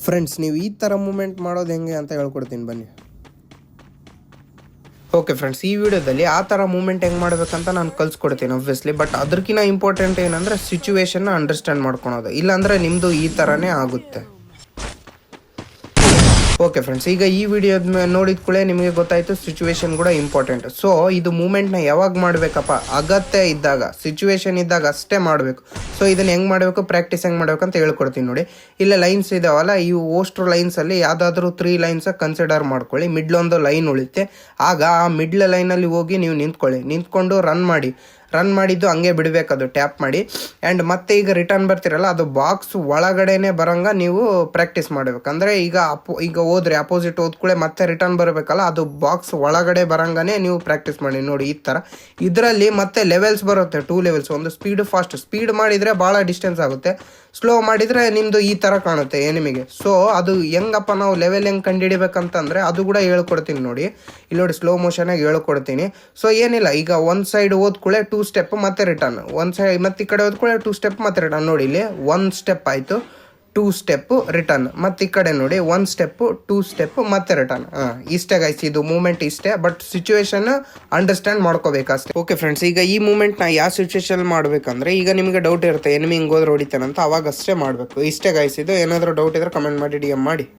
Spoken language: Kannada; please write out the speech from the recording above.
ಫ್ರೆಂಡ್ಸ್, ನೀವು ಈ ಥರ ಮೂಮೆಂಟ್ ಮಾಡೋದು ಹೆಂಗೆ ಅಂತ ಹೇಳ್ಕೊಡ್ತೀನಿ ಬನ್ನಿ. ಓಕೆ ಫ್ರೆಂಡ್ಸ್, ಈ ವಿಡಿಯೋದಲ್ಲಿ ಆ ಥರ ಮೂಮೆಂಟ್ ಹೆಂಗೆ ಮಾಡ್ಬೇಕಂತ ನಾನು ಕಲಿಸ್ಕೊಡ್ತೀನಿ ಒಬ್ವಿಯಸ್ಲಿ. ಬಟ್ ಅದಕ್ಕಿಂತ ಇಂಪಾರ್ಟೆಂಟ್ ಏನಂದರೆ ಸಿಚುವೇಶನ್ನ ಅಂಡರ್ಸ್ಟ್ಯಾಂಡ್ ಮಾಡ್ಕೊಳೋದು. ಇಲ್ಲಾಂದರೆ ನಿಮ್ಮದು ಈ ಥರನೇ ಆಗುತ್ತೆ. ಓಕೆ ಫ್ರೆಂಡ್ಸ್, ಈಗ ಈ ವಿಡಿಯೋ ನೋಡಿದ ಕೂಡಲೇ ನಿಮಗೆ ಗೊತ್ತಾಯಿತು ಸಿಚುವೇಶನ್ ಕೂಡ ಇಂಪಾರ್ಟೆಂಟ್. ಸೊ ಇದು ಮೂಮೆಂಟ್ನ ಯಾವಾಗ ಮಾಡಬೇಕಪ್ಪ, ಅಗತ್ಯ ಇದ್ದಾಗ, ಸಿಚುವೇಶನ್ ಇದ್ದಾಗ ಅಷ್ಟೇ ಮಾಡಬೇಕು. ಸೊ ಇದನ್ನು ಹೆಂಗೆ ಮಾಡಬೇಕು, ಪ್ರಾಕ್ಟೀಸ್ ಹೆಂಗೆ ಮಾಡಬೇಕು ಅಂತ ಹೇಳ್ಕೊಡ್ತೀನಿ ನೋಡಿ. ಇಲ್ಲ ಲೈನ್ಸ್ ಇದಾವಲ್ಲ, ಈ ಓಸ್ಟ್ರು ಲೈನ್ಸಲ್ಲಿ ಯಾವುದಾದ್ರೂ 3 ಲೈನ್ಸ್ ಕನ್ಸಿಡರ್ ಮಾಡ್ಕೊಳ್ಳಿ. ಮಿಡ್ಲೊಂದು ಲೈನ್ ಉಳಿತೆ. ಆಗ ಆ ಮಿಡ್ಲ್ ಲೈನಲ್ಲಿ ಹೋಗಿ ನೀವು ನಿಂತ್ಕೊಂಡು ರನ್ ಮಾಡಿದ್ದು ಹಂಗೆ ಬಿಡಬೇಕದು ಟ್ಯಾಪ್ ಮಾಡಿ. ಆ್ಯಂಡ್ ಮತ್ತೆ ಈಗ ರಿಟರ್ನ್ ಬರ್ತಿರಲ್ಲ, ಅದು ಬಾಕ್ಸ್ ಒಳಗಡೆನೆ ಬರಂಗ ನೀವು ಪ್ರಾಕ್ಟೀಸ್ ಮಾಡಬೇಕು. ಅಂದರೆ ಈಗ ಹೋದ್ರೆ ಅಪೋಸಿಟ್ ಹೋದ್ಕೂಳೆ ಮತ್ತೆ ರಿಟರ್ನ್ ಬರಬೇಕಲ್ಲ, ಅದು ಬಾಕ್ಸ್ ಒಳಗಡೆ ಬರಂಗನೇ ನೀವು ಪ್ರಾಕ್ಟೀಸ್ ಮಾಡಿ ನೋಡಿ. ಈ ಥರ ಇದರಲ್ಲಿ ಮತ್ತೆ ಲೆವೆಲ್ಸ್ ಬರುತ್ತೆ, 2 ಲೆವೆಲ್ಸ್. ಒಂದು ಸ್ಪೀಡ್ ಮಾಡಿದರೆ ಭಾಳ ಡಿಸ್ಟೆನ್ಸ್ ಆಗುತ್ತೆ, ಸ್ಲೋ ಮಾಡಿದರೆ ನಿಮ್ಮದು ಈ ಥರ ಕಾಣುತ್ತೆ ಎನಿಮಿಗೆ. ಸೊ ಅದು ಹೆಂಗಪ್ಪ ನಾವು ಲೆವೆಲ್ ಹೆಂಗೆ ಕಂಡುಹಿಡಿಬೇಕಂತಂದರೆ ಅದು ಕೂಡ ಹೇಳ್ಕೊಡ್ತೀನಿ ನೋಡಿ. ಇಲ್ಲಿ ನೋಡಿ, ಸ್ಲೋ ಮೋಷನಾಗಿ ಹೇಳ್ಕೊಡ್ತೀನಿ. ಸೊ ಏನಿಲ್ಲ, ಈಗ ಒಂದು ಸೈಡ್ ಹೋದ್ಕೂಳೆ 2 ಸ್ಟೆಪ್ ಮತ್ತೆ ರಿಟರ್ನ್, ಒಂದು ಸೈಡ್ ಮತ್ತೆ ಈ ಕಡೆ ಹೋದ್ಕೂಳೆ 2 ಸ್ಟೆಪ್ ಮತ್ತೆ ರಿಟರ್ನ್. ನೋಡಿ ಇಲ್ಲಿ 1 ಸ್ಟೆಪ್ ಆಯಿತು, 2 ಸ್ಟೆಪ್ ರಿಟರ್ನ್, ಮತ್ತು ಈ ಕಡೆ ನೋಡಿ 1 ಸ್ಟೆಪ್ 2 ಸ್ಟೆಪ್ ಮತ್ತೆ ರಿಟರ್ನ್. ಇಷ್ಟೇ ಗೈಸ್, ಇದು ಮೂಮೆಂಟ್ ಇಷ್ಟೇ. ಬಟ್ ಸಿಚುವೇಶನ್ ಅಂಡರ್ಸ್ಟ್ಯಾಂಡ್ ಮಾಡ್ಕೋಬೇಕಷ್ಟೇ. ಓಕೆ ಫ್ರೆಂಡ್ಸ್, ಈಗ ಈ ಮೂಮೆಂಟ್ನ ಯಾವ ಸಿಚುವೇಶನ್ ಮಾಡಬೇಕಂದ್ರೆ, ಈಗ ನಿಮಗೆ ಡೌಟ್ ಇರುತ್ತೆ ಎನಿಮಿ ಹಿಂಗೆ ಹೋದ್ರೆ ಹೊಡಿತಾನಂತ, ಅವಾಗ ಅಷ್ಟೇ ಮಾಡಬೇಕು. ಇಷ್ಟೇ ಗೈಸ್, ಇದು ಏನಾದರೂ ಡೌಟ್ ಇದ್ರೆ ಕಮೆಂಟ್ ಮಾಡಿ DM ಮಾಡಿ.